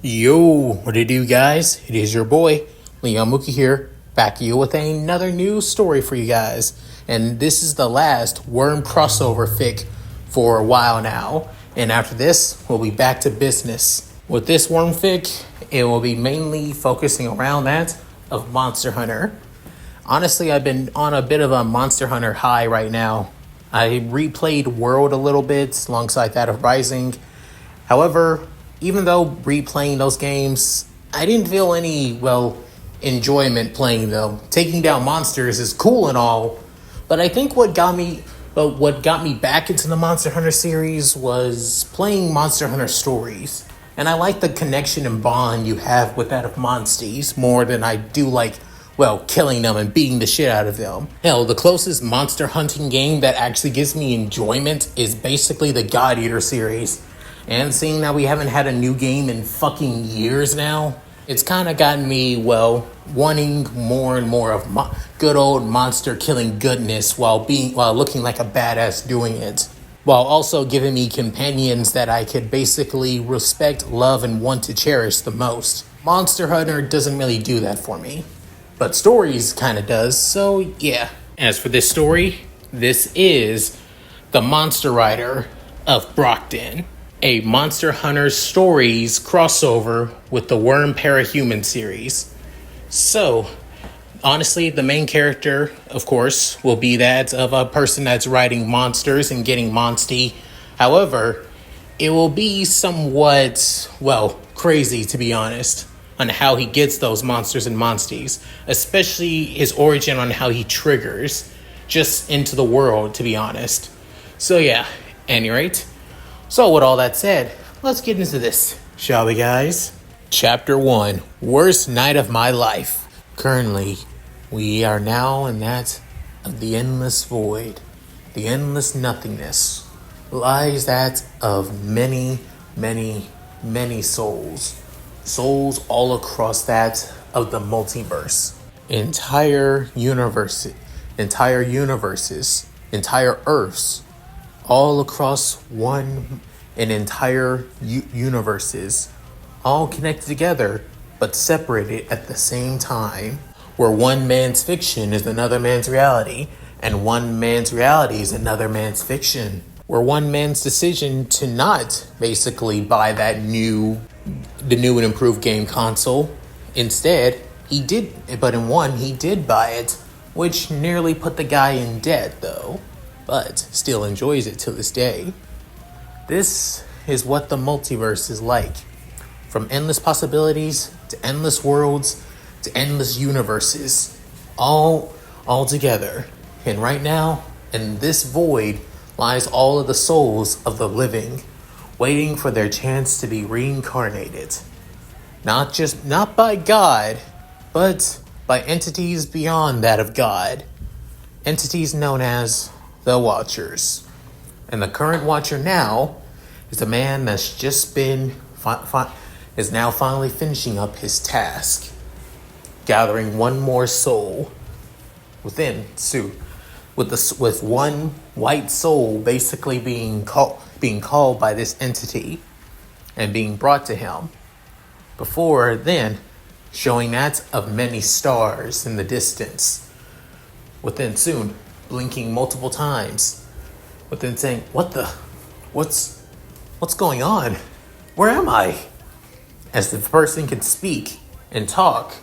Yo, what it do, guys? It is your boy, Leon Mookie here, back you with another new story for you guys. And this is the last Worm crossover fic for a while now. And after this, we'll be back to business. With this Worm fic, it will be mainly focusing around that of Monster Hunter. Honestly, I've been on a bit of a Monster Hunter high right now. I replayed World a little bit alongside that of Rising. However, even though replaying those games, I didn't feel any, enjoyment playing them. Taking down monsters is cool and all, but I think what got me back into the Monster Hunter series was playing Monster Hunter stories. And I like the connection and bond you have with that of Monsties more than I do killing them and beating the shit out of them. Hell, the closest monster hunting game that actually gives me enjoyment is basically the God Eater series. And seeing that we haven't had a new game in fucking years now, it's kind of gotten me, wanting more and more of good old monster killing goodness while looking like a badass doing it. While also giving me companions that I could basically respect, love, and want to cherish the most. Monster Hunter doesn't really do that for me, but Stories kind of does, so yeah. As for this story, this is the Monster Rider of Brockton, a Monster Hunter Stories crossover with the Worm Parahuman series. So, honestly, the main character, of course, will be that of a person that's riding monsters and getting Monstie. However, it will be somewhat, crazy, to be honest, on how he gets those monsters and Monsties, especially his origin on how he triggers just into the world, to be honest. So yeah, any rate. So with all that said, let's get into this, shall we, guys? Chapter 1, Worst Night of My Life. Currently, we are now in that of the endless void, the endless nothingness, lies that of many, many, many souls. Souls all across that of the multiverse. Entire universes, entire Earths, all across entire universes, all connected together, but separated at the same time, where one man's fiction is another man's reality, and one man's reality is another man's fiction, where one man's decision to not basically buy the new and improved game console, instead, he did buy it, which nearly put the guy in debt, though, but still enjoys it till this day. This is what the multiverse is like. From endless possibilities, to endless worlds, to endless universes, all together. And right now, in this void, lies all of the souls of the living, waiting for their chance to be reincarnated. Not by God, but by entities beyond that of God. Entities known as the Watchers. And the current Watcher now is a man that's just been is now finally finishing up his task, gathering one more soul within suit, with one white soul basically being called by this entity and being brought to him. Before then, showing that of many stars in the distance. Within soon, blinking multiple times, but then saying, what's going on? Where am I? As the person can speak and talk,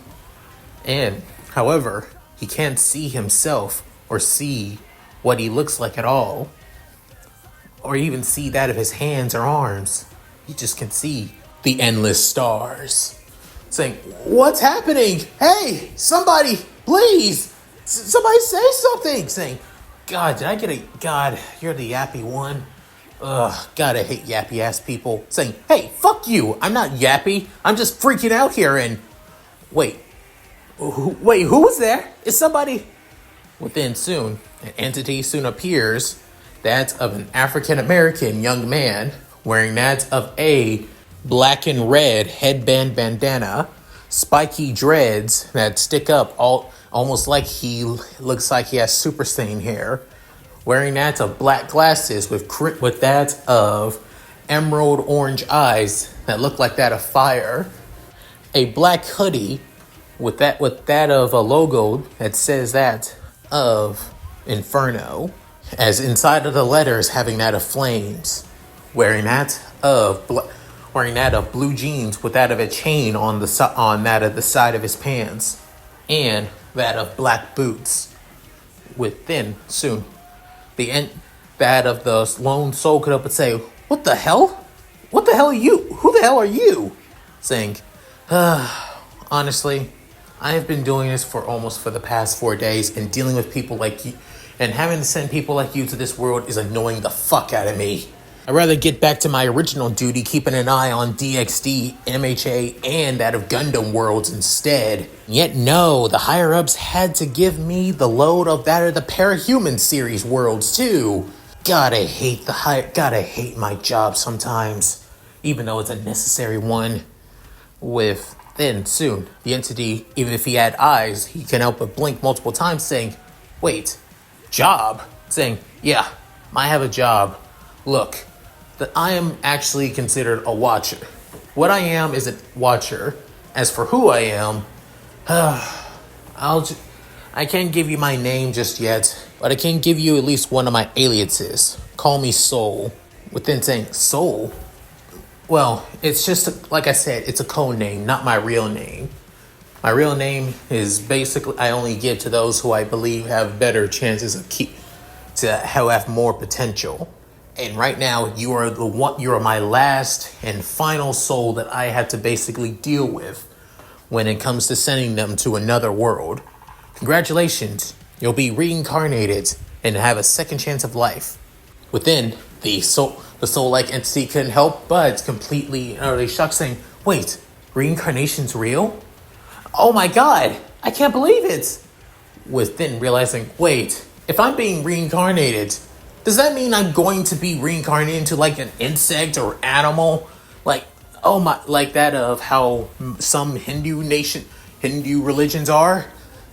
and however, he can't see himself or see what he looks like at all, or even see that of his hands or arms. He just can see the endless stars, saying, what's happening? Hey, somebody, please! Somebody say something! Saying, God, God, you're the yappy one. Ugh, God, I hate yappy ass people. Saying, hey, fuck you! I'm not yappy. I'm just freaking out here and... Wait, who was there? Is somebody... Within soon, an entity soon appears, that of an African-American young man, wearing that of a black and red headband bandana, spiky dreads that stick up almost like he looks like he has super stain hair, wearing that of black glasses with that of emerald orange eyes that look like that of fire, a black hoodie with that of a logo that says that of Inferno, as inside of the letters having that of flames, wearing that of blue jeans with that of a chain on that of the side of his pants, and that of black boots. Within soon, that of the lone soul could up and say, "What the hell? What the hell are you? Who the hell are you?" Saying, honestly, I have been doing this for the past 4 days, and dealing with people like you, and having to send people like you to this world is annoying the fuck out of me. I'd rather get back to my original duty, keeping an eye on DXD, MHA, and that of Gundam worlds instead. Yet no, the higher-ups had to give me the load of that of the parahuman series worlds too. Gotta hate my job sometimes, even though it's a necessary one. Then soon, the entity, even if he had eyes, he can help but blink multiple times saying, "Wait, job?" Saying, "Yeah, I have a job. Look, that I am actually considered a watcher. What I am is a watcher. As for who I am, I can't give you my name just yet, but I can give you at least one of my aliases. Call me Soul." Within saying, "Soul?" Well, it's just, like I said, it's a code name, not my real name. My real name is basically, I only give to those who I believe have better chances to have more potential. And right now, you are my last and final soul that I had to basically deal with when it comes to sending them to another world. Congratulations, you'll be reincarnated and have a second chance of life. Within the soul-like entity couldn't help but completely utterly shocked, saying, "Wait, reincarnation's real? Oh my god, I can't believe it!" Within realizing, wait, if I'm being reincarnated, does that mean I'm going to be reincarnated into like an insect or animal? Like, oh my, like that of how some Hindu religions are?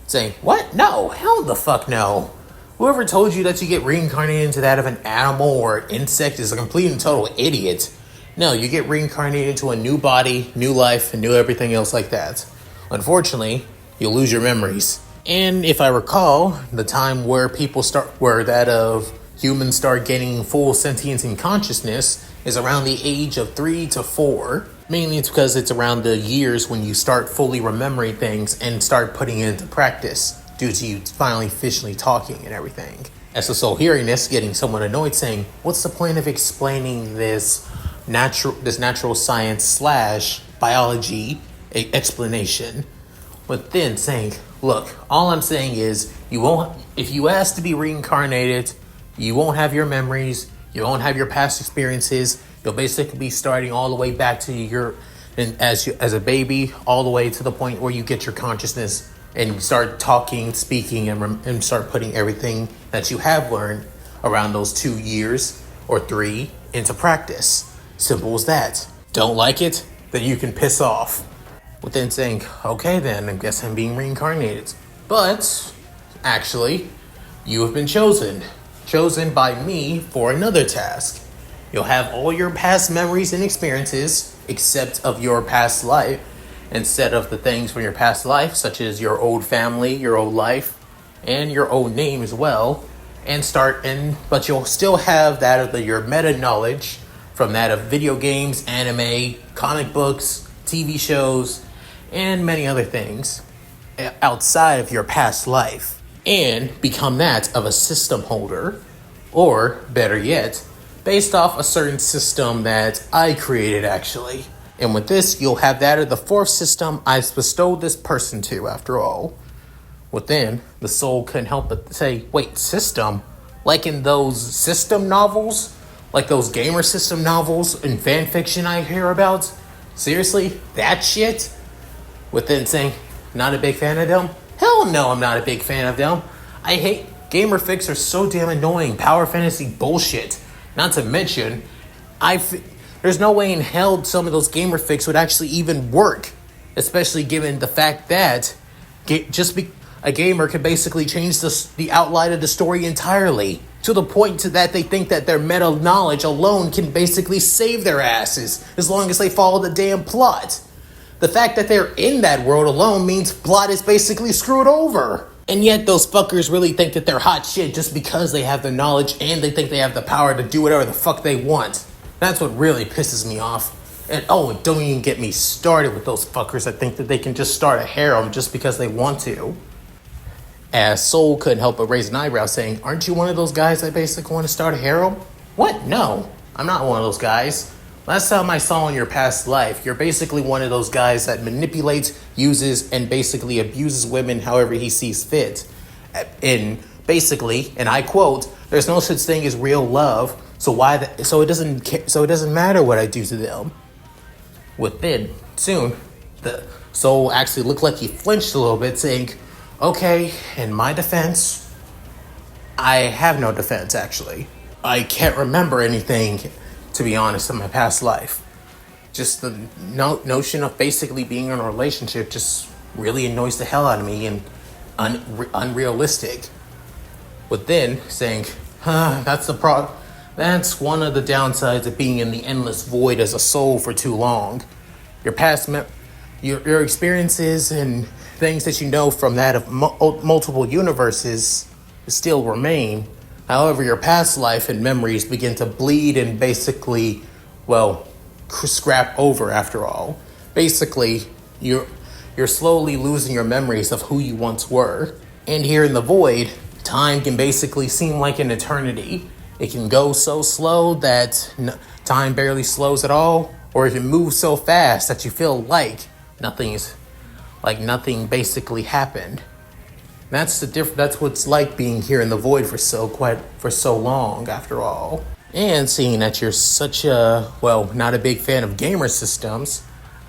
Saying, what? No, hell the fuck no. Whoever told you that you get reincarnated into that of an animal or insect is a complete and total idiot. No, you get reincarnated into a new body, new life, and new everything else like that. Unfortunately, you'll lose your memories. And if I recall, the time where humans start gaining full sentience and consciousness is around the age of 3 to 4. Mainly it's because it's around the years when you start fully remembering things and start putting it into practice due to you finally officially talking and everything. As the soul hearing this, getting somewhat annoyed, saying, "What's the point of explaining this natural science / biology explanation?" But then saying, "Look, all I'm saying is if you ask to be reincarnated, you won't have your memories, you won't have your past experiences. You'll basically be starting all the way back to as a baby, all the way to the point where you get your consciousness and you start talking, speaking, and start putting everything that you have learned around those 2 years or 3 into practice. Simple as that. Don't like it? Then you can piss off." Within saying, "Okay then, I guess I'm being reincarnated. But, actually, you have been chosen by me for another task. You'll have all your past memories and experiences, except of your past life, instead of the things from your past life, such as your old family, your old life, and your old name as well, but you'll still have that of your meta knowledge from that of video games, anime, comic books, TV shows, and many other things outside of your past life, and become that of a system holder, or better yet, based off a certain system that I created actually. And with this, you'll have that of the 4th system I've bestowed this person to after all." Within, the soul couldn't help but say, "Wait, system? Like in those system novels? Like those gamer system novels and fan fiction I hear about? Seriously? That shit?" Within saying, "Not a big fan of them? Hell no, I'm not a big fan of them. I hate gamer fics are so damn annoying. Power fantasy bullshit. Not to mention, There's no way in hell some of those gamer fics would actually even work, especially given the fact that a gamer can basically change the outline of the story entirely, to the point to that they think that their meta knowledge alone can basically save their asses as long as they follow the damn plot. The fact that they're in that world alone means plot is basically screwed over. And yet those fuckers really think that they're hot shit just because they have the knowledge and they think they have the power to do whatever the fuck they want. That's what really pisses me off. And don't even get me started with those fuckers that think that they can just start a harem just because they want to. As Soul couldn't help but raise an eyebrow, saying, "Aren't you one of those guys that basically want to start a harem?" What? No, I'm not one of those guys. Last time I saw in your past life, you're basically one of those guys that manipulates, uses, and basically abuses women however he sees fit. And basically, and I quote, "There's no such thing as real love, so it doesn't matter what I do to them." Within soon, the Soul actually looked like he flinched a little bit, saying, "Okay, in my defense, I have no defense, actually. I can't remember anything, to be honest, in my past life. Just the notion of basically being in a relationship just really annoys the hell out of me and unrealistic." But then saying, that's one of the downsides of being in the endless void as a soul for too long. Your past your experiences and things that you know from that of multiple universes still remain. However, your past life and memories begin to bleed and basically, scrap over after all. Basically, you're slowly losing your memories of who you once were. And here in the void, time can basically seem like an eternity. It can go so slow that time barely slows at all, or it can move so fast that you feel like nothing basically happened. That's what it's like being here in the void for so long after all. And seeing that you're such not a big fan of gamer systems,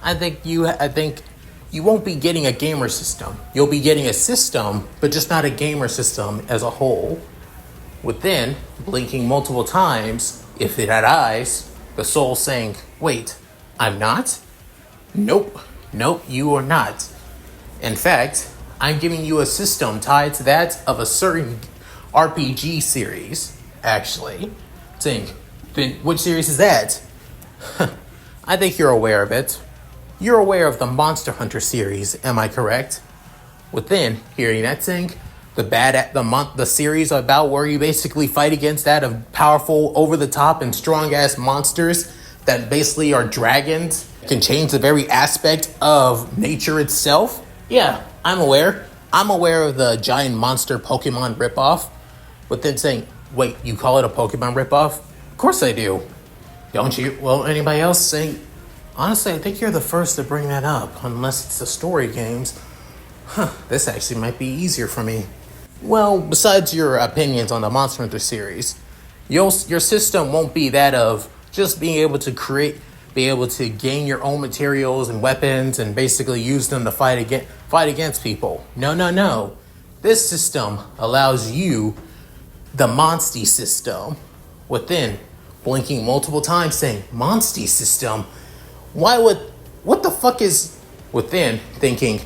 I think you won't be getting a gamer system. You'll be getting a system, but just not a gamer system as a whole. Within, blinking multiple times, if it had eyes, the soul saying, "Wait, I'm not? Nope, you are not. In fact, I'm giving you a system tied to that of a certain RPG series, actually." Saying, "Then which series is that?" I think you're aware of it. You're aware of the Monster Hunter series, am I correct? Within, hearing that saying, the series about where you basically fight against that of powerful, over-the-top, and strong-ass monsters that basically are dragons, can change the very aspect of nature itself. Yeah, I'm aware. I'm aware of the giant monster Pokemon ripoff. But then saying, "Wait, you call it a Pokemon ripoff?" Of course I do. Don't you? Well, anybody else saying, "Honestly, I think you're the first to bring that up, unless it's the story games." This actually might be easier for me. Well, besides your opinions on the Monster Hunter series, your system won't be that of just being able to gain your own materials and weapons and basically use them to fight against people. No. This system allows you the Monstie system. Within, blinking multiple times saying, "Monstie system? What the fuck is..." Within, thinking,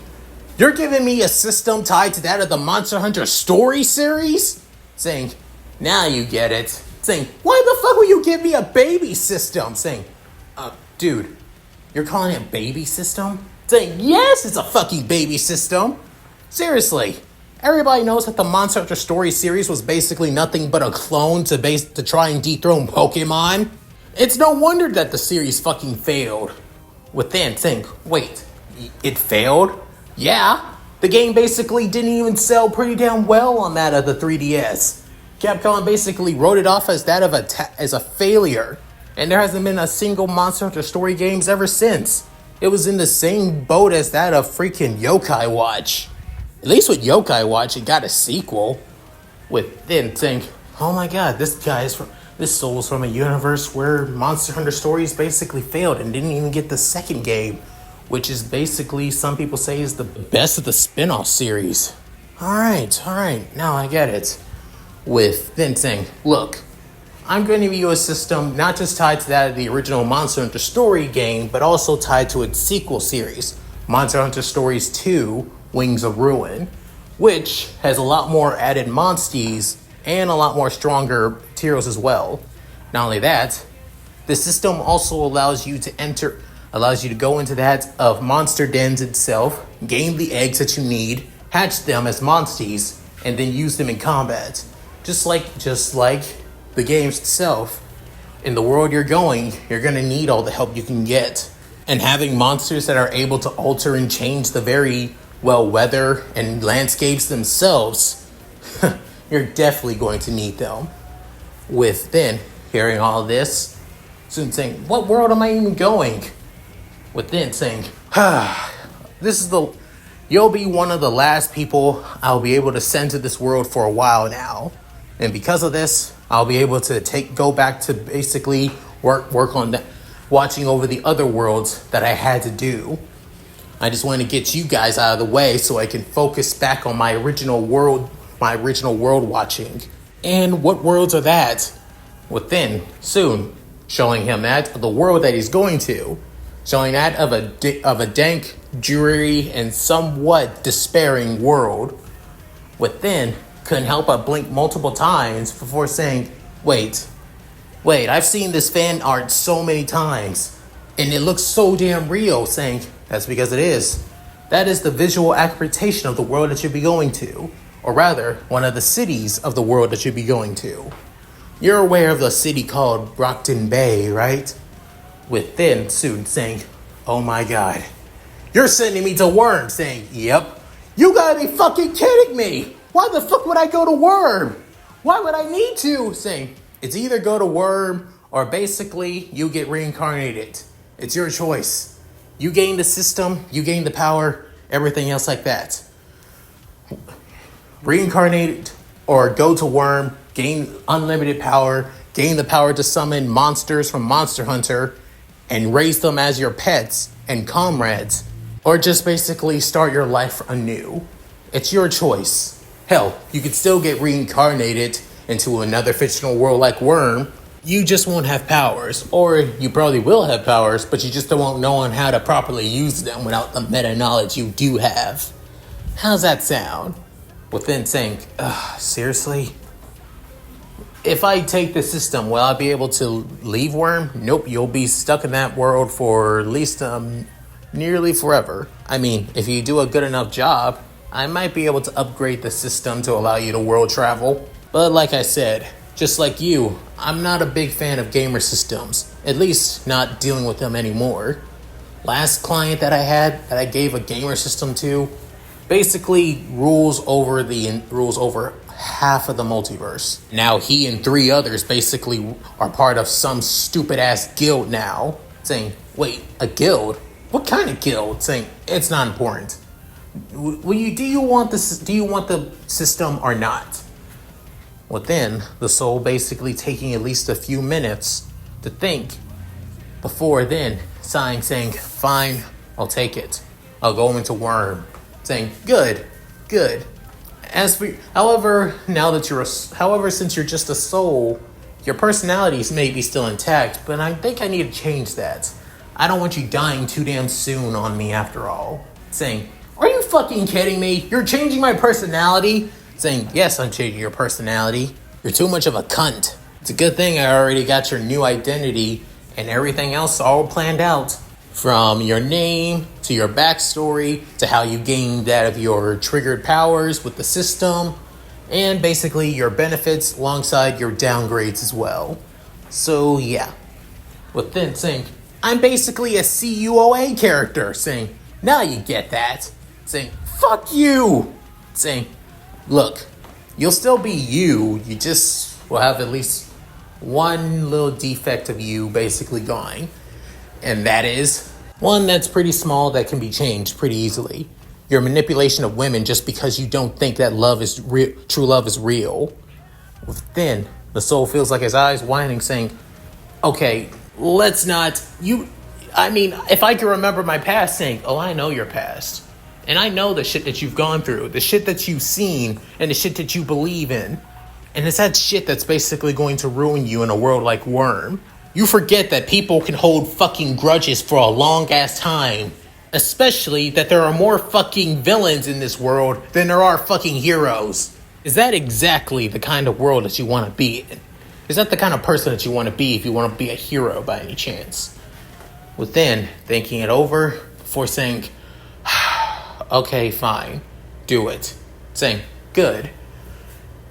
"You're giving me a system tied to that of the Monster Hunter story series?" Saying, "Now you get it." Saying, "Why the fuck would you give me a baby system?" Saying, "Dude, you're calling it baby system?" Saying, "Yes, it's a fucking baby system." Seriously, everybody knows that the Monster Hunter story series was basically nothing but a clone to try and dethrone Pokemon. It's no wonder that the series fucking failed. Within, think, wait, it failed? Yeah, the game basically didn't even sell pretty damn well on that of the 3DS. Capcom basically wrote it off as that of as a failure, and there hasn't been a single Monster Hunter story games ever since. It was in the same boat as that of freaking Yokai Watch. At least with Yokai Watch, it got a sequel. Within, think, oh my god, this soul's from a universe where Monster Hunter stories basically failed and didn't even get the second game, which is basically, some people say, is the best of the spin-off series. Alright, now I get it. With then saying, "Look, I'm going to give you a system not just tied to that of the original Monster Hunter Story game, but also tied to its sequel series, Monster Hunter Stories 2, Wings of Ruin, which has a lot more added Monsties and a lot more stronger materials as well. Not only that, the system also allows you to go into that of Monster Dens itself, gain the eggs that you need, hatch them as Monsties, and then use them in combat. Just like the game itself, in the world you're going to need all the help you can get. And having monsters that are able to alter and change the very weather and landscapes themselves, you're definitely going to need them. With then hearing all this, soon saying, what world am I even going? With then saying, you'll be one of the last people I'll be able to send to this world for a while now. And because of this, I'll be able to go back to basically work on that, watching over the other worlds that I had to do. I just want to get you guys out of the way so I can focus back on my original world watching. And what worlds are that? Within soon, showing him that of the world that he's going to, showing that of a dank, dreary, and somewhat despairing world. Within couldn't help but blink multiple times before saying, wait, I've seen this fan art so many times, and it looks so damn real, saying, that's because it is. That is the visual interpretation of the world that you'll be going to, or rather, one of the cities of the world that you'll be going to. You're aware of the city called Brockton Bay, right? With then soon saying, oh my god, you're sending me to Worm, saying, yep, you gotta be fucking kidding me. Why the fuck would I go to Worm? Why would I need to? Saying, it's either go to Worm or basically you get reincarnated. It's your choice. You gain the system, you gain the power, everything else like that. Reincarnate or go to Worm, gain unlimited power, gain the power to summon monsters from Monster Hunter and raise them as your pets and comrades, or just basically start your life anew. It's your choice. Hell, you could still get reincarnated into another fictional world like Worm. You just won't have powers, or you probably will have powers, but you just won't know on how to properly use them without the meta knowledge you do have. How's that sound? Within saying, seriously? If I take the system, will I be able to leave Worm? Nope, you'll be stuck in that world for at least nearly forever. I mean, if you do a good enough job, I might be able to upgrade the system to allow you to world travel. But like I said, just like you, I'm not a big fan of gamer systems, at least not dealing with them anymore. Last client that I had that I gave a gamer system to basically rules over half of the multiverse. Now he and 3 others basically are part of some stupid ass guild now. Saying, wait, a guild? What kind of guild? Saying, it's not important. Do you want the system or not? Well then, the soul basically taking at least a few minutes to think before then sighing, saying, fine, I'll take it. I'll go into Worm. Saying, good. However, since you're just a soul, your personalities may be still intact, but I think I need to change that. I don't want you dying too damn soon on me after all. Saying, are you fucking kidding me? You're changing my personality? Saying, yes, I'm changing your personality. You're too much of a cunt. It's a good thing I already got your new identity and everything else all planned out. From your name, to your backstory, to how you gained that of your triggered powers with the system, and basically your benefits alongside your downgrades as well. So yeah. With then saying, I'm basically a CUOA character, saying, now you get that. Saying, fuck you! Saying, look, you'll still be you just will have at least one little defect of you basically going. And that is one that's pretty small that can be changed pretty easily. Your manipulation of women just because you don't think that true love is real. Then the soul feels like his eyes whining, saying, okay, let's not, if I can remember my past, saying, oh, I know your past. And I know the shit that you've gone through, the shit that you've seen, and the shit that you believe in. And it's that shit that's basically going to ruin you in a world like Worm. You forget that people can hold fucking grudges for a long ass time. Especially that there are more fucking villains in this world than there are fucking heroes. Is that exactly the kind of world that you want to be in? Is that the kind of person that you want to be if you want to be a hero by any chance? Within thinking it over before saying, okay, fine, do it. Saying, good.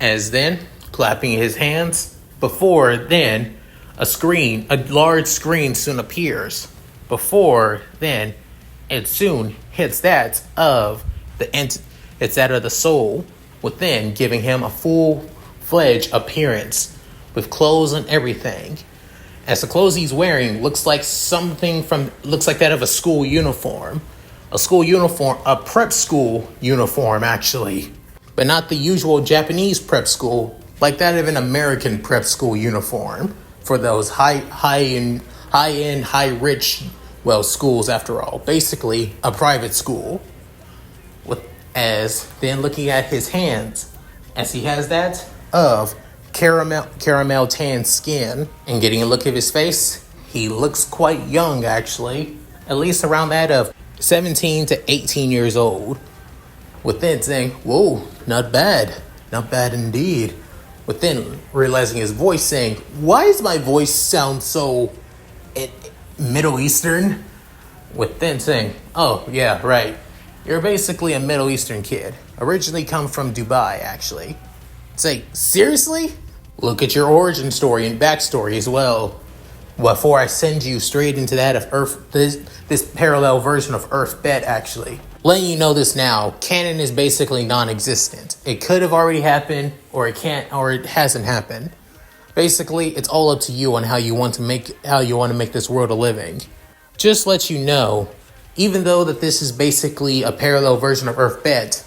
As then, clapping his hands, before then, a large screen soon appears. Before then, it soon hits that of it's that of the soul within, giving him a full-fledged appearance with clothes and everything. As the clothes he's wearing looks like that of a school uniform. A prep school uniform, actually. But not the usual Japanese prep school, like that of an American prep school uniform for those high-end, high-rich, schools after all. Basically, a private school. As then looking at his hands, as he has that of caramel tan skin, and getting a look at his face, he looks quite young actually, at least around that of 17 to 18 years old. Within saying, whoa, not bad indeed. Within realizing his voice, saying, why does my voice sound so Middle Eastern? Within saying, oh yeah, right, you're basically a Middle Eastern kid, originally come from Dubai actually. Say, seriously? Look at your origin story and backstory as well. Before I send you straight into that of Earth, this parallel version of Earth Bet actually. Letting you know this now, canon is basically non-existent. It could have already happened, or it hasn't happened. Basically, it's all up to you on how you want to make this world a living. Just let you know, even though that this is basically a parallel version of Earth Bet,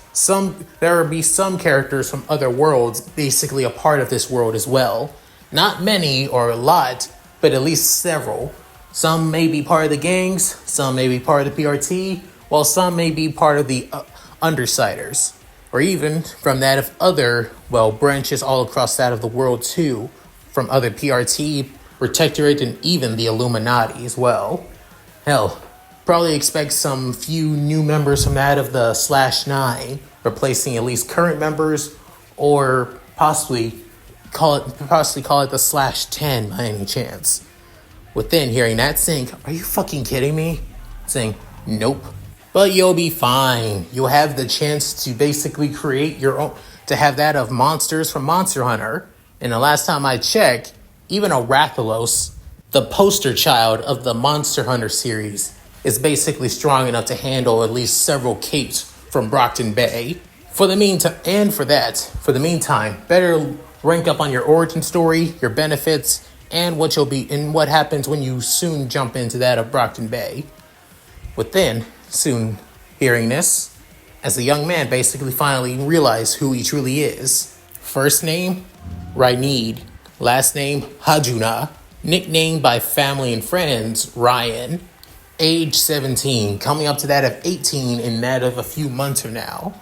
there will be some characters from other worlds basically a part of this world as well. Not many or a lot, but at least several. Some may be part of the gangs, some may be part of the PRT, while some may be part of the Undersiders, or even from that of other, branches all across that of the world too, from other PRT, Protectorate, and even the Illuminati as well. Hell, probably expect some few new members from that of the /9, replacing at least current members, or possibly call it the /10 by any chance. Within hearing that, saying, are you fucking kidding me? Saying, nope. But you'll be fine. You'll have the chance to basically create your own, to have that of monsters from Monster Hunter. And the last time I checked, even a Rathalos, the poster child of the Monster Hunter series, is basically strong enough to handle at least several capes from Brockton Bay. For the meantime, better rank up on your origin story, your benefits, and what happens when you soon jump into that of Brockton Bay. Within, soon hearing this, as the young man basically finally realized who he truly is. First name, Rhaenid. Last name, Hajuna. Nicknamed by family and friends, Ryan. Age 17, coming up to that of 18 in that of a few months from now.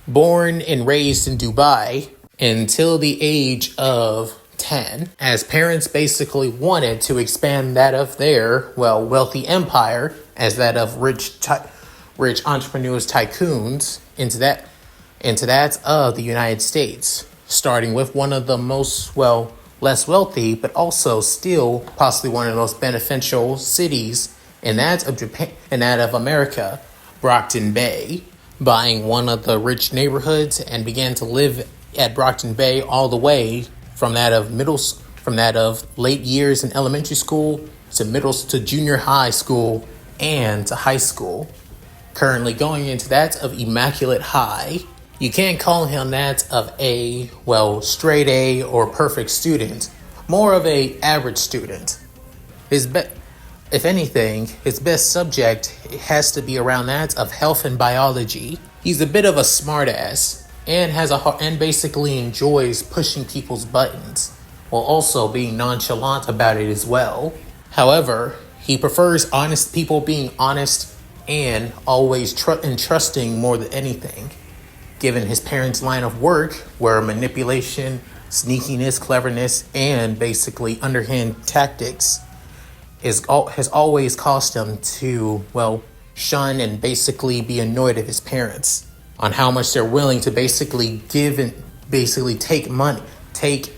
Born and raised in Dubai until the age of 10, as parents basically wanted to expand that of their, wealthy empire as that of rich entrepreneurs, tycoons, into that of the United States, starting with one of the most, less wealthy, but also still possibly one of the most beneficial cities in that of Japan, in that of America, Brockton Bay, buying one of the rich neighborhoods and began to live at Brockton Bay all the way from that of late years in elementary school to junior high school and to high school. Currently going into that of Immaculate High. You can't call him that of a, straight A or perfect student. More of a average student. If anything, his best subject has to be around that of health and biology. He's a bit of a smartass and basically enjoys pushing people's buttons, while also being nonchalant about it as well. However, he prefers honest people being honest and always trusting more than anything. Given his parents' line of work, where manipulation, sneakiness, cleverness, and basically underhand tactics has always caused him to, well, shun and basically be annoyed at his parents on how much they're willing to basically give and basically take money,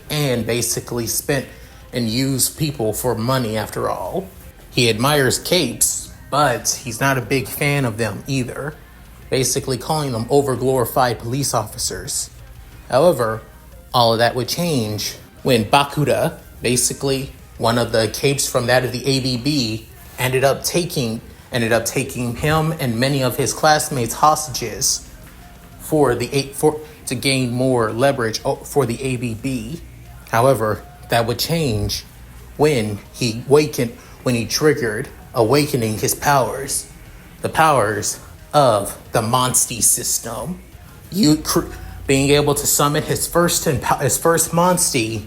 and basically spend and use people for money after all. He admires capes, but he's not a big fan of them either, basically calling them overglorified police officers. However, all of that would change when Bakuda, basically one of the capes from that of the ABB, ended up taking him and many of his classmates hostages to gain more leverage for the ABB. However, that would change when he triggered awakening his powers, the powers of the Monstie system. Being able to summon his first Monstie,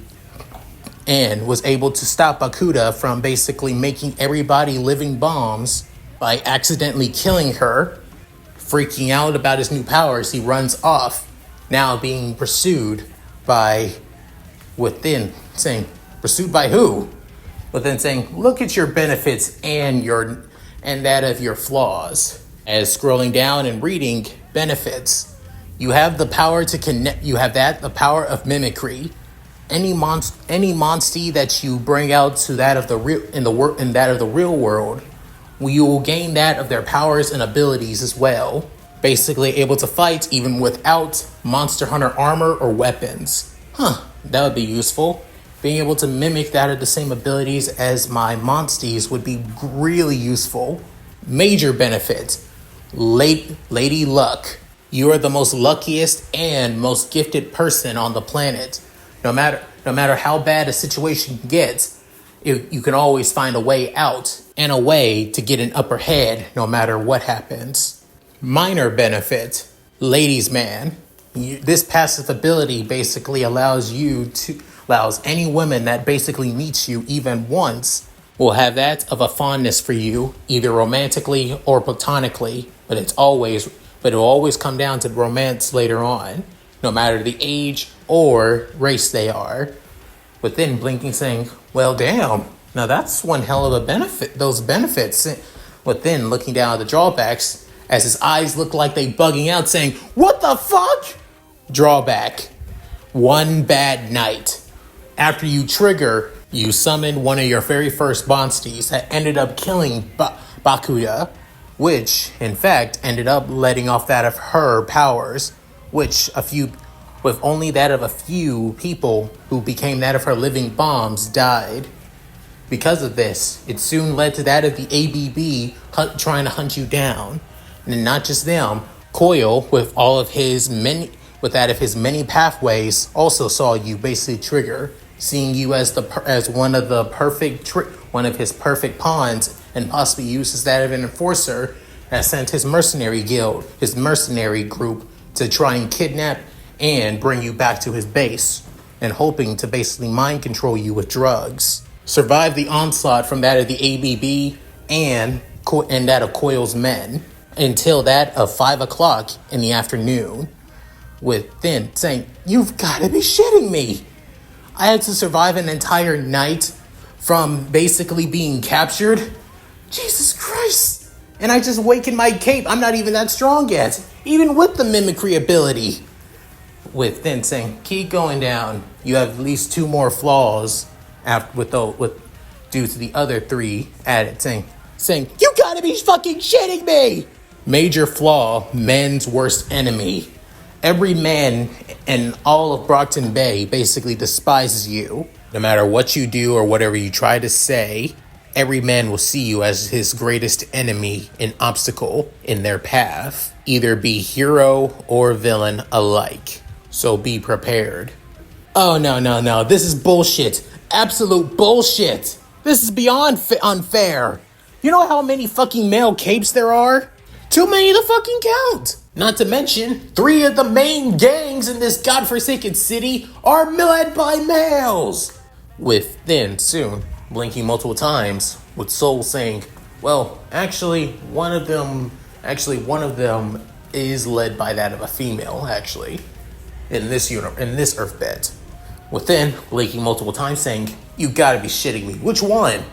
and was able to stop Bakuda from basically making everybody living bombs by accidentally killing her. Freaking out about his new powers, he runs off, now being pursued by pursued by who? Within saying, look at your benefits and that of your flaws. As scrolling down and reading benefits, you have the power to connect. You have the power of mimicry. Any Monstie that you bring out to that of the real world, you will gain that of their powers and abilities as well. Basically able to fight even without Monster Hunter armor or weapons. That would be useful. Being able to mimic that of the same abilities as my Monsties would be really useful. Major benefits. Lady Luck. You are the most luckiest and most gifted person on the planet. No matter how bad a situation gets, you can always find a way out and a way to get an upper head no matter what happens. Minor benefit. Ladies man. This passive ability basically allows any woman that basically meets you even once will have that of a fondness for you, either romantically or platonically, but it will always come down to romance later on, no matter the age or race they are. But then blinking saying, well, damn, now that's one hell of a benefit, those benefits. But then looking down at the drawbacks, as his eyes look like they bugging out saying, what the fuck? Drawback. One bad night. After you trigger, you summon one of your very first Monsties that ended up killing Bakuda, which, in fact, ended up letting off that of her powers, with only that of a few people who became that of her living bombs died. Because of this, it soon led to that of the ABB trying to hunt you down. And not just them, Coil, with that of his many pathways, also saw you basically trigger, seeing you as one of his perfect pawns, and possibly uses that of an enforcer that sent his mercenary group to try and kidnap and bring you back to his base, and hoping to basically mind control you with drugs. Survive the onslaught from that of the ABB and that of Coil's men until that of 5 o'clock in the afternoon, with then saying, you've got to be shitting me. I had to survive an entire night from basically being captured. Jesus Christ. And I just awakened my cape. I'm not even that strong yet, even with the mimicry ability. With then saying, keep going down. You have at least 2 more flaws due to the other 3 added. Saying, you gotta be fucking shitting me. Major flaw, men's worst enemy. Every man in all of Brockton Bay basically despises you. No matter what you do or whatever you try to say, every man will see you as his greatest enemy and obstacle in their path. Either be hero or villain alike. So be prepared. Oh, no. This is bullshit. Absolute bullshit. This is beyond unfair. You know how many fucking male capes there are? Too many to fucking count. Not to mention, 3 of the main gangs in this godforsaken city are led by males. With then soon blinking multiple times, with Soul saying, well, actually one of them is led by that of a female, actually, in this Earth bed. Within, blinking multiple times saying, "You gotta be shitting me. Which one?"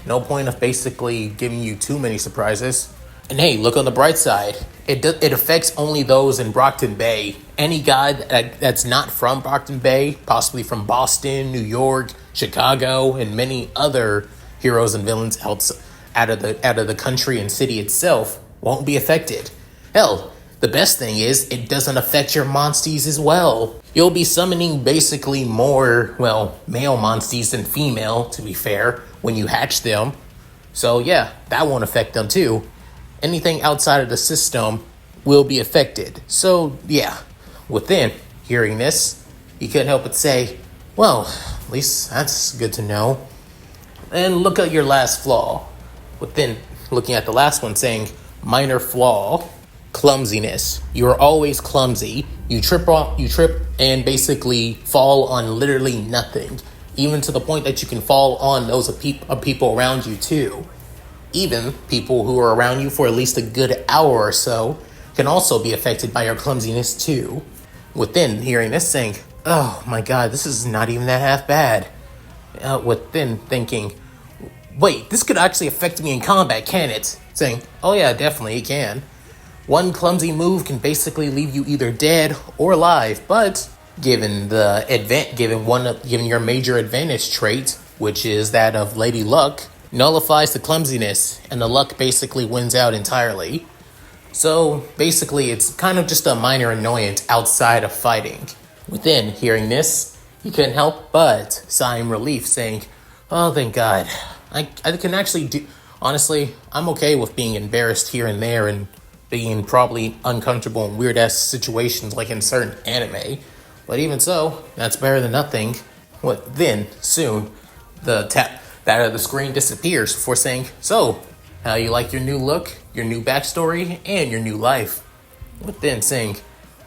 No point of basically giving you too many surprises. And hey, look on the bright side. It affects only those in Brockton Bay. Any guy that's not from Brockton Bay, possibly from Boston, New York, Chicago, and many other heroes and villains out of the country and city itself, won't be affected. Hell, the best thing is it doesn't affect your Monsties as well. You'll be summoning basically more, male Monsties than female, to be fair, when you hatch them. So yeah, that won't affect them too. Anything outside of the system will be affected. So yeah, within hearing this, you couldn't help but say, well, at least that's good to know. And look at your last flaw. Within looking at the last one saying, minor flaw, clumsiness. You're always clumsy. You trip and basically fall on literally nothing. Even to the point that you can fall on those of people around you too. Even people who are around you for at least a good hour or so can also be affected by your clumsiness too. Within hearing this saying, oh my god, this is not even that half bad. Within thinking, wait, this could actually affect me in combat, can it? Saying, oh yeah, definitely it can. One clumsy move can basically leave you either dead or alive, but given your major advantage trait, which is that of Lady Luck, nullifies the clumsiness, and the luck basically wins out entirely. So basically, it's kind of just a minor annoyance outside of fighting. Within hearing this, you couldn't help but sigh in relief, saying, oh, thank God. I can actually do... Honestly, I'm okay with being embarrassed here and there and being probably uncomfortable in weird-ass situations like in certain anime. But even so, that's better than nothing. Then, soon, that of the screen disappears before saying, so, how you like your new look, your new backstory, and your new life? Within saying,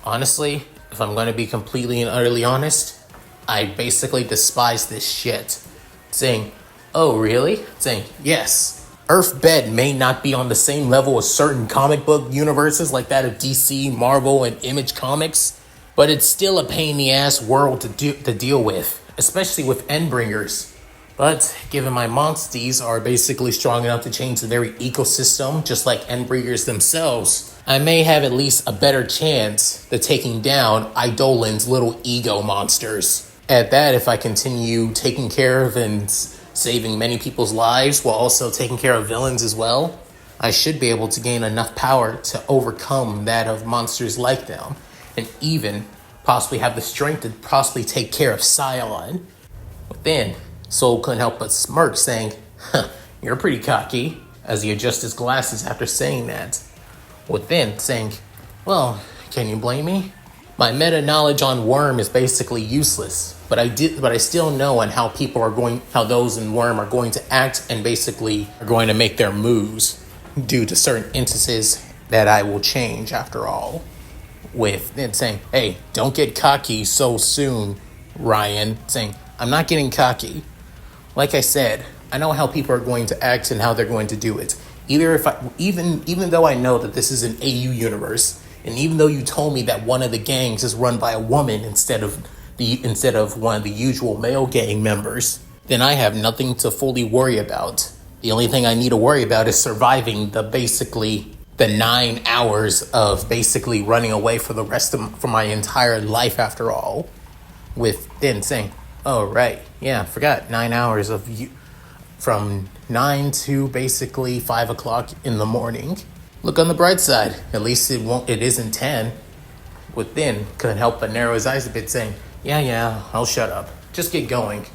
honestly, if I'm going to be completely and utterly honest, I basically despise this shit. Saying, oh really? Saying, yes. Earth-Bed may not be on the same level as certain comic book universes like that of DC, Marvel, and Image Comics, but it's still a pain-in-the-ass world to deal with, especially with Endbringers. But given my Monsties are basically strong enough to change the very ecosystem, just like Endbringers themselves, I may have at least a better chance of taking down Eidolon's little ego monsters. At that, if I continue taking care of and saving many people's lives while also taking care of villains as well, I should be able to gain enough power to overcome that of monsters like them, and even possibly have the strength to possibly take care of Cylon. Within, Soul couldn't help but smirk, saying, huh, you're pretty cocky, as he adjusts his glasses after saying that. Within, saying, well, can you blame me? My meta-knowledge on Worm is basically useless, but I still know on how those in Worm are going to act and basically are going to make their moves due to certain instances that I will change after all. With then saying, hey, don't get cocky so soon, Ryan. Saying, I'm not getting cocky. Like I said, I know how people are going to act and how they're going to do it. Even though I know that this is an AU universe, and even though you told me that one of the gangs is run by a woman instead of one of the usual male gang members, then I have nothing to fully worry about. The only thing I need to worry about is surviving the 9 hours of basically running away for my entire life after all. With then saying, oh right, yeah, I forgot 9 hours of you from 9 to basically 5 o'clock in the morning. Look on the bright side, at least it isn't 10. Within couldn't help but narrow his eyes a bit, saying, yeah, I'll shut up. Just get going.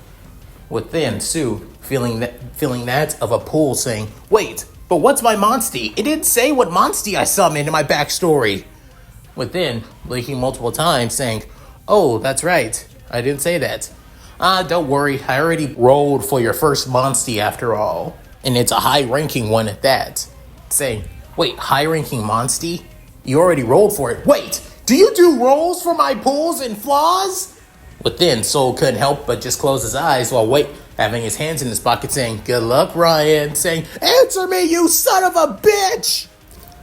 Within, Sue, feeling that of a pull, saying, wait, but what's my Monstie? It didn't say what Monstie I summoned in my backstory. Within, blinking multiple times, saying, oh, that's right, I didn't say that. Don't worry, I already rolled for your first Monstie after all. And it's a high-ranking one at that. Saying, wait, high-ranking Monstie? You already rolled for it. Wait, do you do rolls for my pulls and flaws? Within, Soul couldn't help but just close his eyes while having his hands in his pocket saying, good luck, Ryan, saying, answer me, you son of a bitch!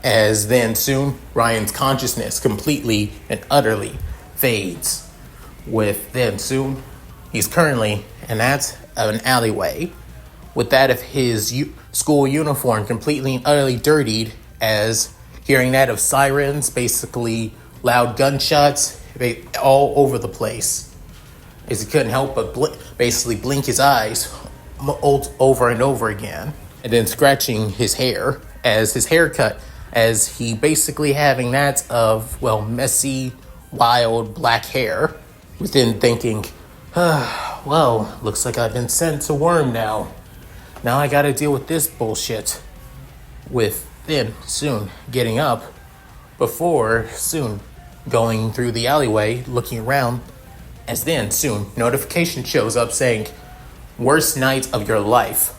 As then soon, Ryan's consciousness completely and utterly fades. With then soon, He's currently, and that's an alleyway, with that of his school uniform completely and utterly dirtied, as hearing that of sirens, basically loud gunshots, all over the place. As he couldn't help but basically blink his eyes over and over again, and then scratching his hair, as his haircut, as he basically having that of, well, messy, wild black hair, within thinking, well, looks like I've been sent to Worm now. Now I gotta deal with this bullshit. With then soon getting up, before soon going through the alleyway, looking around, as then soon notification shows up saying, worst night of your life,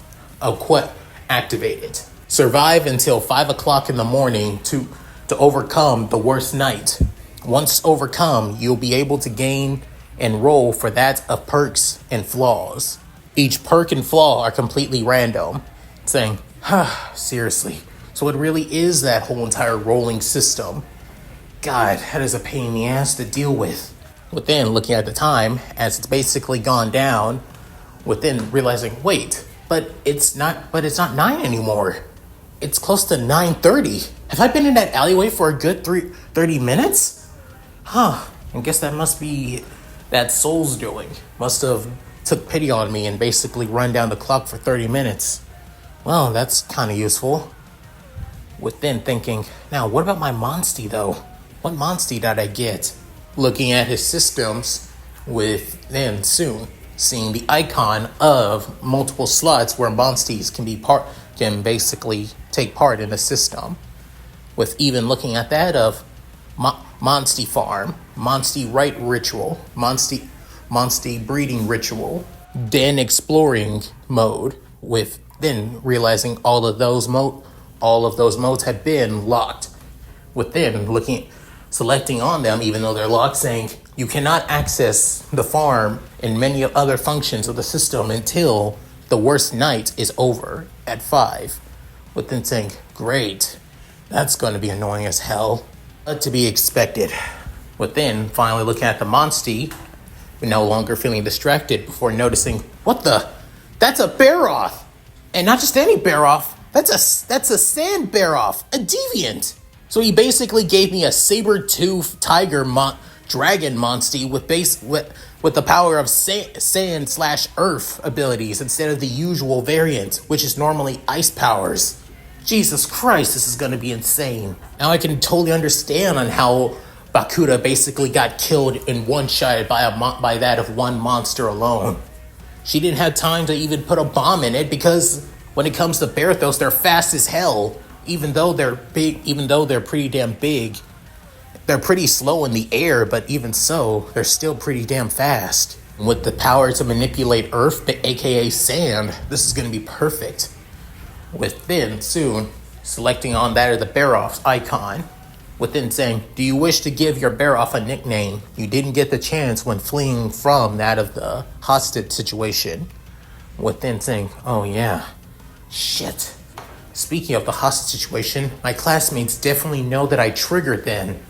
activated. Survive until 5 o'clock in the morning to overcome the worst night. Once overcome, you'll be able to gain and roll for that of perks and flaws. Each perk and flaw are completely random. Saying, seriously, so it really is that whole entire rolling system. God, that is a pain in the ass to deal with. Within looking at the time, as it's basically gone down, within realizing, wait, but it's not 9 anymore. It's close to 9:30. Have I been in that alleyway for a good 30 minutes? I guess that must be that soul's doing. Must have took pity on me and basically run down the clock for 30 minutes. Well, that's kind of useful. Within thinking, now what about my Monstie though? What Monstie did I get? Looking at his systems, with then soon seeing the icon of multiple slots where Monsties can basically take part in the system. With even looking at that of Monstie Farm, Monstie Rite Ritual, Monstie Breeding Ritual, then Exploring Mode, with then realizing all of those modes had been locked. Within selecting on them, even though they're locked, saying you cannot access the farm and many other functions of the system until the worst night is over at 5. Within saying, great, that's going to be annoying as hell. But to be expected. Within finally looking at the Monstie, but no longer feeling distracted before noticing, that's a Baroth! And not just any Baroth, that's a Sand Baroth, a deviant! So he basically gave me a saber-toothed tiger dragon Monstie with the power of sand/earth abilities instead of the usual variant, which is normally ice powers. Jesus Christ, this is going to be insane. Now I can totally understand on how Bakuda basically got killed in one shot by that of one monster alone. She didn't have time to even put a bomb in it because when it comes to Barathos, they're fast as hell. Even though they're pretty damn big, they're pretty slow in the air, but even so, they're still pretty damn fast. With the power to manipulate earth, aka sand, this is going to be perfect. Within soon selecting on that of the Baroth's icon, within saying, do you wish to give your Baroth a nickname? You didn't get the chance when fleeing from that of the hostage situation. Within saying, oh yeah, shit. Speaking of the hostage situation, my classmates definitely know that I triggered then.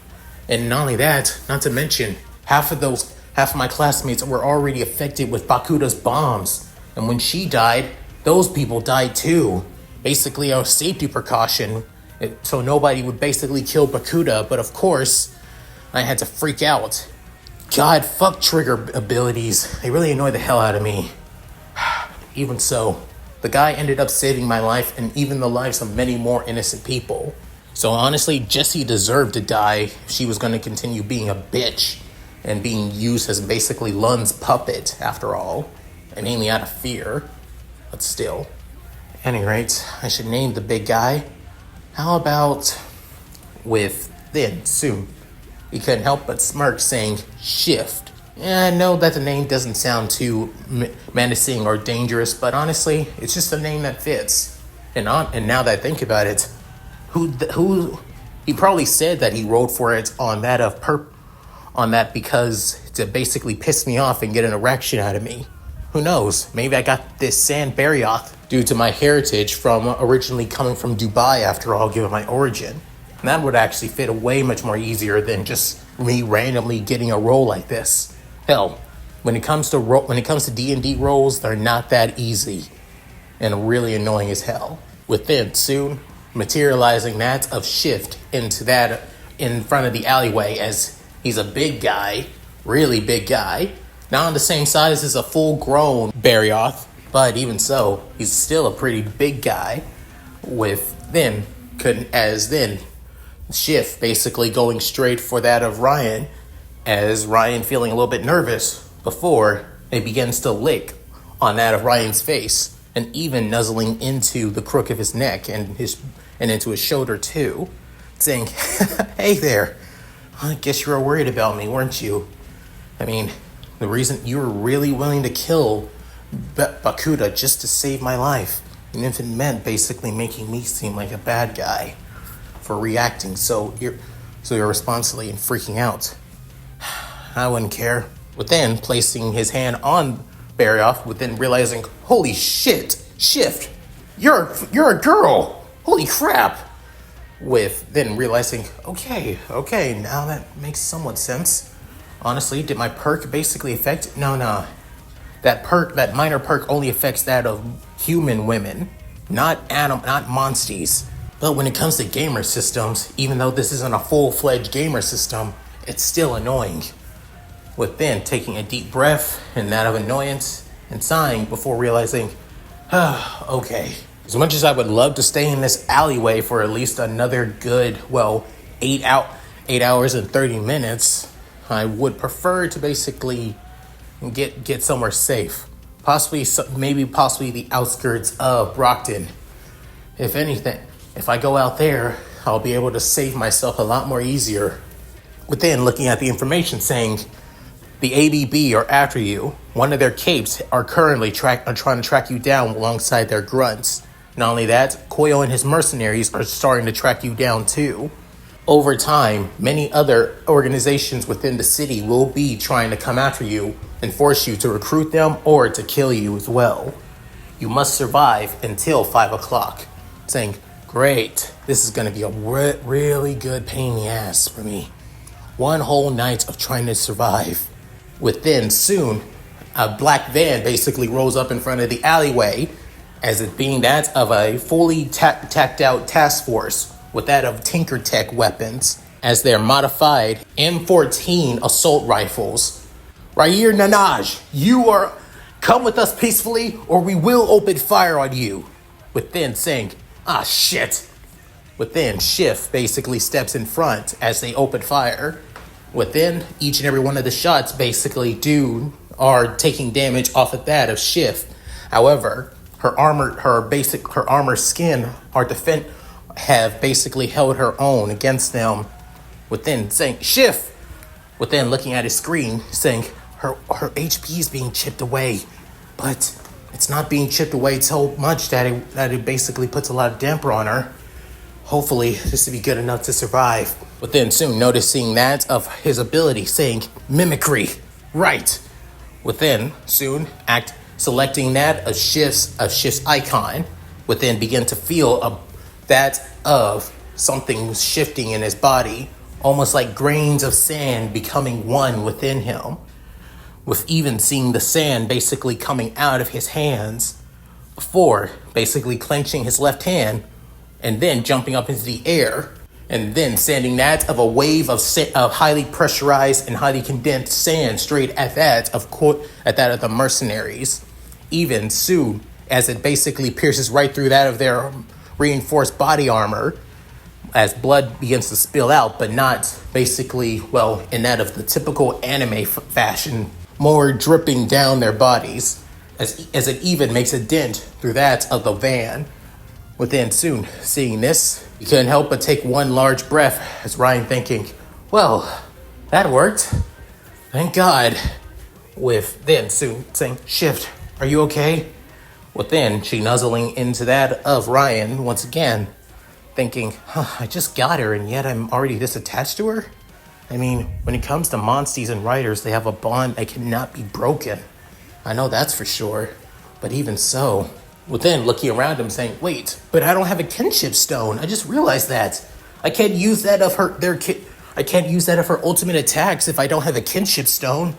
And not only that, not to mention, half of my classmates were already affected with Bakuda's bombs. And when she died, those people died too. Basically a safety precaution, so nobody would basically kill Bakuda, but of course, I had to freak out. God, fuck trigger abilities. They really annoy the hell out of me. Even so, the guy ended up saving my life and even the lives of many more innocent people. So honestly, Jessie deserved to die if she was going to continue being a bitch and being used as basically Lun's puppet, after all, and mainly out of fear, but still. At any rate, I should name the big guy. How about with then soon? He couldn't help but smirk, saying Shift. Yeah, I know that the name doesn't sound too menacing or dangerous, but honestly, it's just a name that fits. And now that I think about it, who he probably said that he wrote for it on that because to basically piss me off and get an erection out of me. Who knows? Maybe I got this Sand Barioth due to my heritage from originally coming from Dubai, after all, given my origin. And that would actually fit way much more easier than just me randomly getting a role like this. Hell, when it comes to D&D roles, they're not that easy and really annoying as hell. Within soon materializing that of Shift into that in front of the alleyway, as he's a big guy, really big guy, not on the same size as a full-grown Barioth, but even so, he's still a pretty big guy. Then Shift basically going straight for that of Ryan, as Ryan feeling a little bit nervous before it begins to lick on that of Ryan's face, and even nuzzling into the crook of his neck and into his shoulder too, saying, "Hey there, I guess you were worried about me, weren't you? I mean, the reason you were really willing to kill Bakuda just to save my life, and if it meant basically making me seem like a bad guy for reacting so irresponsibly and freaking out, I wouldn't care." Within placing his hand on Barioth, within realizing, holy shit, Shift, you're a girl, holy crap. With then realizing, okay, now that makes somewhat sense. Honestly, did my perk basically affect? No. That minor perk only affects that of human women, not Monsties. But when it comes to gamer systems, even though this isn't a full-fledged gamer system, it's still annoying. With then taking a deep breath and that of annoyance and sighing before realizing, okay. As much as I would love to stay in this alleyway for at least another good, 8 hours and 30 minutes, I would prefer to basically get somewhere safe. Possibly the outskirts of Brockton. If anything, if I go out there, I'll be able to save myself a lot more easier. Within looking at the information saying, the ABB are after you. One of their capes are currently trying to track you down alongside their grunts. Not only that, Koyo and his mercenaries are starting to track you down too. Over time, many other organizations within the city will be trying to come after you and force you to recruit them or to kill you as well. You must survive until 5 o'clock. Saying, great, this is going to be a really good pain in the ass for me. One whole night of trying to survive. Within soon, a black van basically rolls up in front of the alleyway, as it being that of a fully tacked out task force with that of Tinker Tech weapons, as their modified M14 assault rifles. Rair Nanaj, come with us peacefully or we will open fire on you. Within saying, shit. Within, Shift basically steps in front as they open fire. Within, each and every one of the shots basically are taking damage off of that of Shift. However, her armor skin, have basically held her own against them. Within saying, Shift! Within looking at his screen, saying, her HP is being chipped away, but it's not being chipped away so much that it basically puts a lot of damper on her. Hopefully, this will be good enough to survive. Within soon noticing that of his ability, saying, mimicry, right. Within soon selecting that of Shift's icon. Within begin to feel that of something shifting in his body, almost like grains of sand becoming one within him. With even seeing the sand basically coming out of his hands before basically clenching his left hand and then jumping up into the air and then sending that of a wave of highly pressurized and highly condensed sand straight at that of the mercenaries. Even soon as it basically pierces right through that of their reinforced body armor, as blood begins to spill out, but not basically, in that of the typical anime fashion, more dripping down their bodies, as it even makes a dent through that of the van. Within soon seeing this, you couldn't help but take one large breath as Ryan thinking, well, that worked. Thank God. With then soon saying, Shift, are you okay? Within, she nuzzling into that of Ryan once again, thinking, I just got her and yet I'm already this attached to her? I mean, when it comes to Monsties and writers, they have a bond that cannot be broken. I know that's for sure, but even so. Within, looking around him saying, wait, but I don't have a kinship stone. I just realized that. I can't use that of her ultimate attacks if I don't have a kinship stone.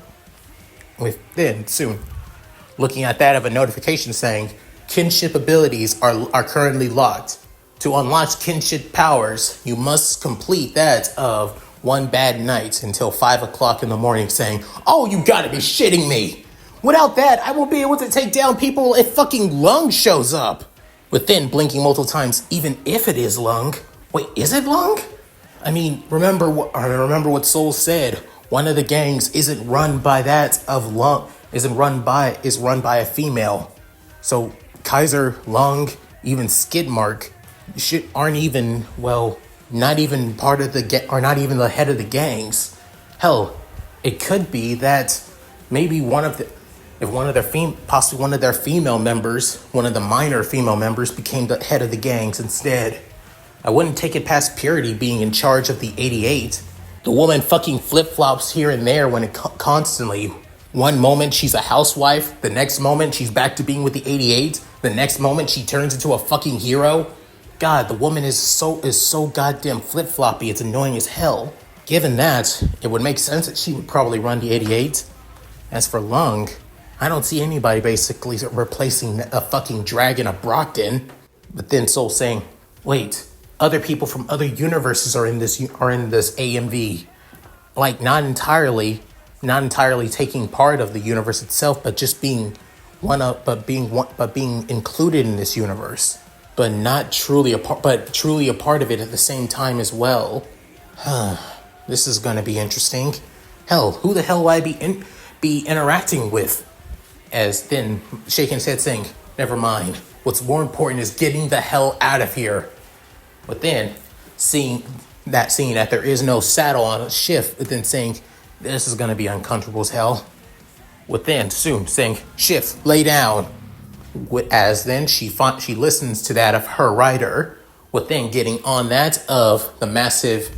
within soon. Looking at that of a notification saying, kinship abilities are currently locked. To unlock kinship powers, you must complete that of one bad night until 5 o'clock in the morning saying, oh, you gotta be shitting me. Without that, I won't be able to take down people if fucking Lung shows up. Within blinking multiple times, even if it is Lung. Wait, is it Lung? I mean, remember what Soul said. One of the gangs isn't run by that of Lung, is run by a female. So Kaiser, Lung, even Skidmark aren't even, well, not even part of are not even the head of the gangs. Hell, it could be that maybe possibly one of their female members, one of the minor female members became the head of the gangs instead. I wouldn't take it past Purity being in charge of the 88. The woman fucking flip-flops here and there when it constantly. One moment she's a housewife, the next moment she's back to being with the 88, the next moment she turns into a fucking hero. God, the woman is so goddamn flip-floppy, it's annoying as hell. Given that, it would make sense that she would probably run the 88. As for Lung, I don't see anybody basically replacing a fucking dragon of Brockton. But then Soul saying, wait, other people from other universes are in this AMV. Like not entirely taking part of the universe itself, but just being being included in this universe. But not truly a part, but truly a part of it at the same time as well. This is gonna be interesting. Hell, who the hell will I be interacting with? As then shaking his head saying, never mind. What's more important is getting the hell out of here. But then seeing that there is no saddle on a shift, but then saying, this is gonna be uncomfortable as hell. Within soon saying, shift, lay down. As then she listens to that of her rider, within getting on that of the massive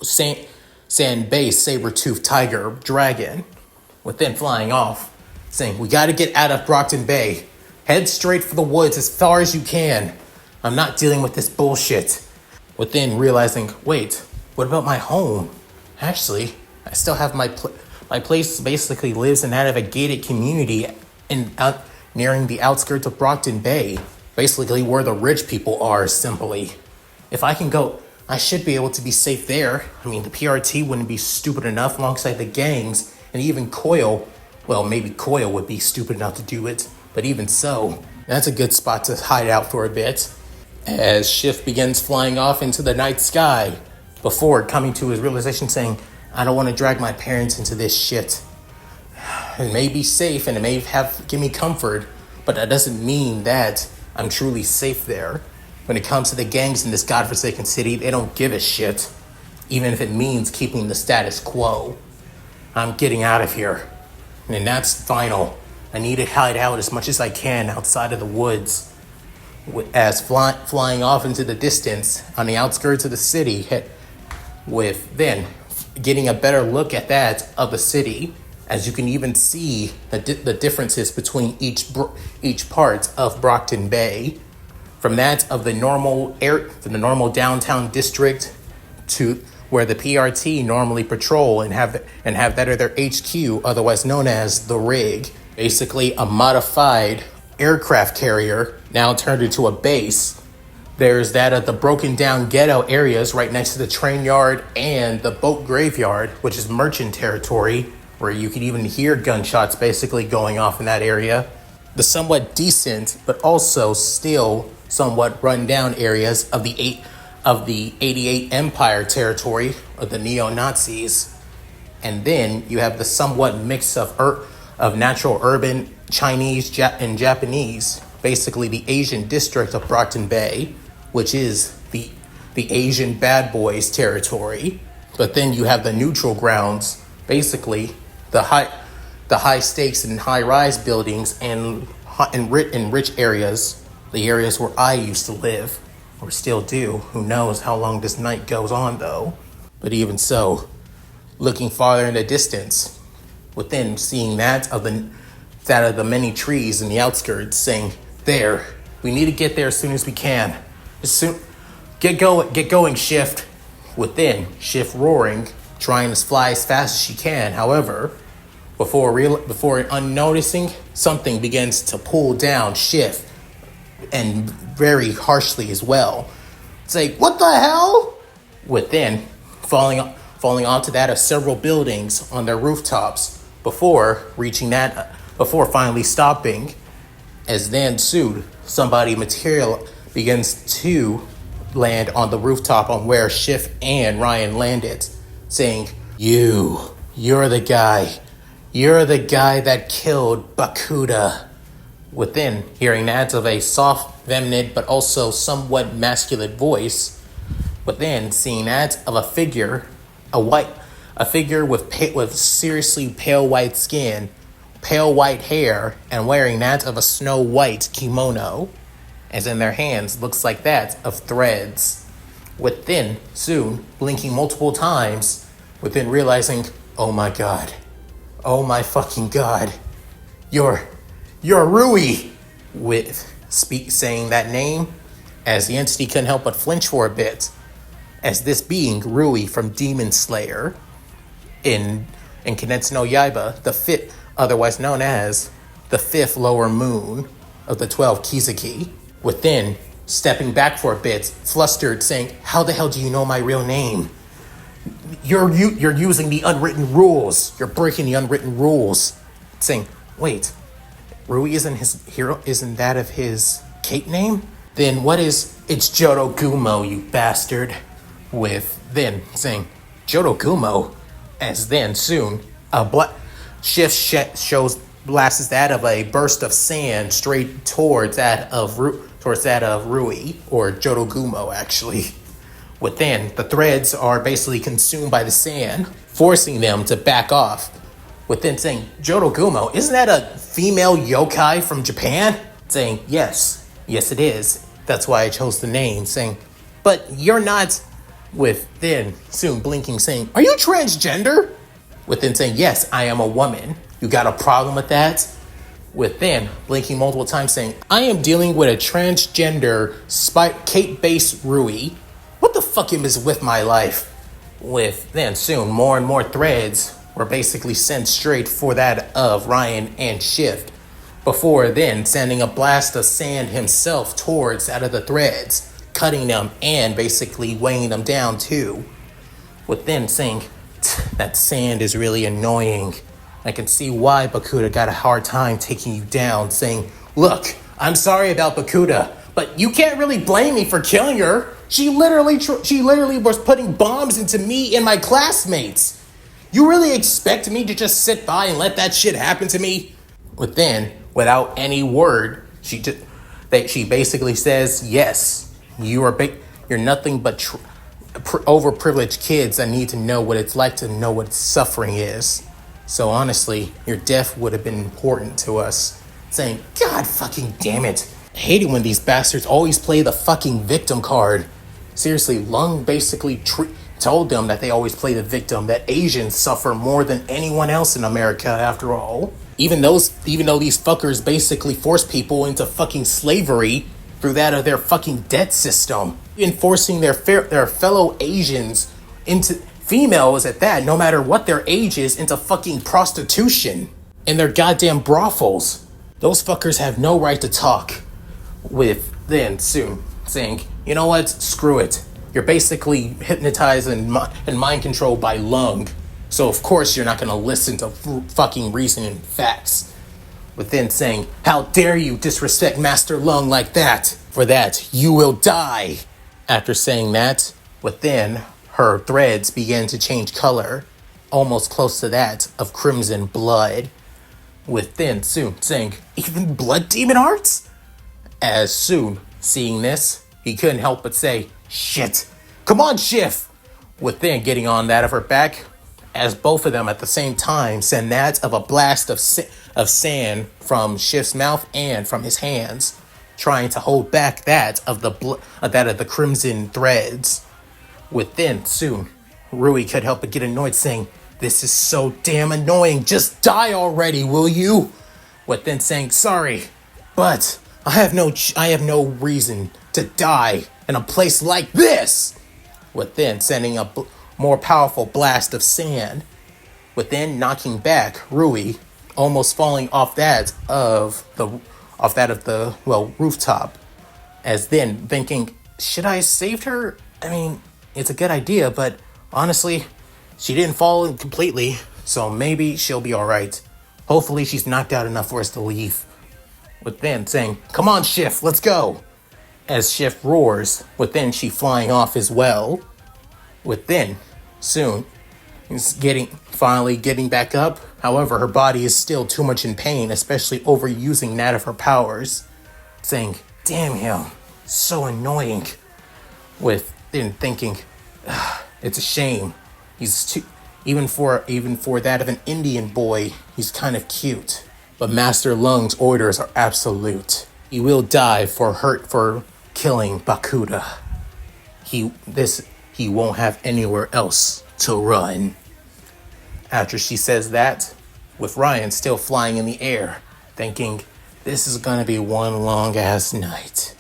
sand-based saber-toothed tiger dragon, within flying off, saying, we gotta get out of Brockton Bay. Head straight for the woods as far as you can. I'm not dealing with this bullshit. Within realizing, wait, what about my home? Actually, I still have my place basically lives in that of a gated community nearing the outskirts of Brockton Bay, basically where the rich people are, simply. If I can go, I should be able to be safe there. I mean, the PRT wouldn't be stupid enough alongside the gangs, and even Coil, well, maybe Coil would be stupid enough to do it, but even so, that's a good spot to hide out for a bit. As Shift begins flying off into the night sky, before coming to his realization saying, I don't want to drag my parents into this shit. It may be safe and it may give me comfort, but that doesn't mean that I'm truly safe there. When it comes to the gangs in this godforsaken city, they don't give a shit, even if it means keeping the status quo. I'm getting out of here, and that's final. I need to hide out as much as I can outside of the woods. As flying off into the distance on the outskirts of the city, with then getting a better look at that of the city, as you can even see the differences between each part of Brockton Bay, from that of the normal downtown district to where the PRT normally patrol and have that at their HQ, otherwise known as the Rig, basically a modified aircraft carrier now turned into a base. There's that of the broken down ghetto areas right next to the train yard and the boat graveyard, which is merchant territory, where you can even hear gunshots basically going off in that area. The somewhat decent, but also still somewhat run down areas of the 88 Empire territory of the neo-Nazis. And then you have the somewhat mix of natural urban Chinese and Japanese, basically the Asian district of Brockton Bay, which is the Asian bad boys territory. But then you have the neutral grounds, basically the high stakes and high rise buildings and rich areas, the areas where I used to live, or still do. Who knows how long this night goes on though. But even so, looking farther in the distance, within seeing that of the many trees in the outskirts, saying, there, we need to get there as soon as we can. Get going, Shift. Within, Shift roaring, trying to fly as fast as she can. However, before unnoticing, something begins to pull down Schiff, and very harshly as well. It's like, what the hell? Within, falling onto that of several buildings on their rooftops before finally stopping. As then soon, somebody material begins to land on the rooftop on where Schiff and Ryan landed, saying, You're the guy. You're the guy that killed Bakuda. Within, hearing that of a soft, feminine, but also somewhat masculine voice, but then seeing that of a figure with seriously pale white skin, pale white hair, and wearing that of a snow white kimono, as in their hands looks like that of threads. Within, soon, blinking multiple times, within realizing, oh my god, oh my fucking god, you're Rui, saying that name, as the entity couldn't help but flinch for a bit, as this being Rui from Demon Slayer in Kimetsu no Yaiba, the fifth, otherwise known as the fifth lower moon of the 12 Kizuki. Within, stepping back for a bit, flustered, saying, how the hell do you know my real name? You're using the unwritten rules. You're breaking the unwritten rules. Saying, wait, Rui isn't that of his Kate name? Then what is, it's Jorogumo, you bastard. With then saying, Jorogumo, as then soon, Shift blasts that of a burst of sand straight towards that of Rui, or Jorogumo actually. Within, the threads are basically consumed by the sand, forcing them to back off. Within saying, Jorogumo, isn't that a female yokai from Japan? Saying, yes it is. That's why I chose the name. Saying, but you're not. Within, soon blinking, saying, are you transgender? Within saying, yes, I am a woman. You got a problem with that? Within, blinking multiple times, saying, I am dealing with a transgender Kate-based Rui. What the fuck is with my life? Within, soon, more and more threads were basically sent straight for that of Ryan and Shift, before then sending a blast of sand himself towards out of the threads, cutting them and basically weighing them down too. Within saying, that sand is really annoying. I can see why Bakuda got a hard time taking you down, saying, look, I'm sorry about Bakuda, but you can't really blame me for killing her. She literally was putting bombs into me and my classmates. You really expect me to just sit by and let that shit happen to me? Within, without any word, she basically says, yes, you're nothing but overprivileged kids that need to know what it's like to know what suffering is. So honestly, your death would have been important to us. Saying, God fucking damn it. I hate it when these bastards always play the fucking victim card. Seriously, Lung basically told them that they always play the victim, that Asians suffer more than anyone else in America after all. Even though these fuckers basically force people into fucking slavery through that of their fucking debt system, enforcing their fellow Asians into females at that, no matter what their age is, into fucking prostitution in their goddamn brothels. Those fuckers have no right to talk. With then soon saying, you know what, screw it. You're basically hypnotized and mind controlled by Lung. So of course you're not gonna listen to fucking reason and facts. But then saying, how dare you disrespect Master Lung like that? For that, you will die. After saying that, within, her threads began to change color, almost close to that of crimson blood. Within, soon saying, even blood demon hearts? As soon, seeing this, he couldn't help but say, shit, come on, Shift! Within, getting on that of her back, as both of them at the same time send that of a blast of sand from Shift's mouth and from his hands, trying to hold back that of the crimson threads. Within, soon, Rui could help but get annoyed, saying, this is so damn annoying, just die already, will you? Within saying, sorry, but I have no reason to die in a place like this. Within sending a more powerful blast of sand with then knocking back Rui, almost falling off that of the rooftop, as then thinking, should I have saved her? I mean, it's a good idea, but honestly, she didn't fall completely, so maybe she'll be alright. Hopefully she's knocked out enough for us to leave. With then saying, come on Shift, let's go! As Shift roars, with then she flying off as well. With then, soon, is finally getting back up. However, her body is still too much in pain, especially overusing that of her powers. Saying, damn him, so annoying. With then thinking, it's a shame. He's too, even for that of an Indian boy, he's kind of cute. But Master Lung's orders are absolute. He will die for killing Bakuda. He won't have anywhere else to run. After she says that, with Ryan still flying in the air, thinking, this is gonna be one long ass night.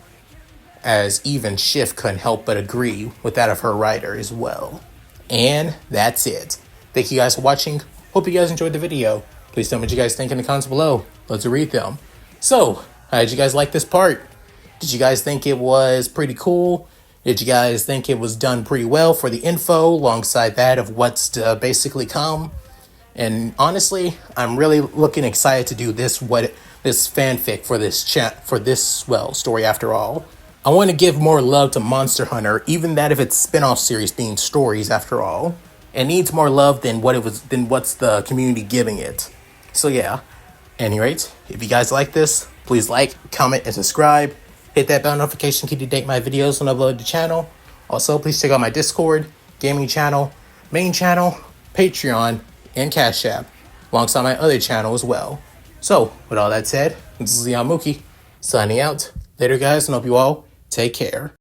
As even Shift couldn't help but agree with that of her rider as well. And that's it. Thank you guys for watching. Hope you guys enjoyed the video. Please tell me what you guys think in the comments below. Let's read them. So, how did you guys like this part? Did you guys think it was pretty cool? Did you guys think it was done pretty well for the info alongside that of what's to basically come? And honestly, I'm really looking excited to do this fanfic for this story after all. I want to give more love to Monster Hunter, even that if it's spin-off series themed stories after all. It needs more love than what's the community giving it. So yeah. Anyways, if you guys like this, please like, comment, and subscribe. Hit that bell notification to keep you updated my videos when I upload to the channel. Also, please check out my Discord, gaming channel, main channel, Patreon, and Cash App, alongside my other channel as well. So, with all that said, this is Leon Mookie, signing out. Later guys, and hope you all take care.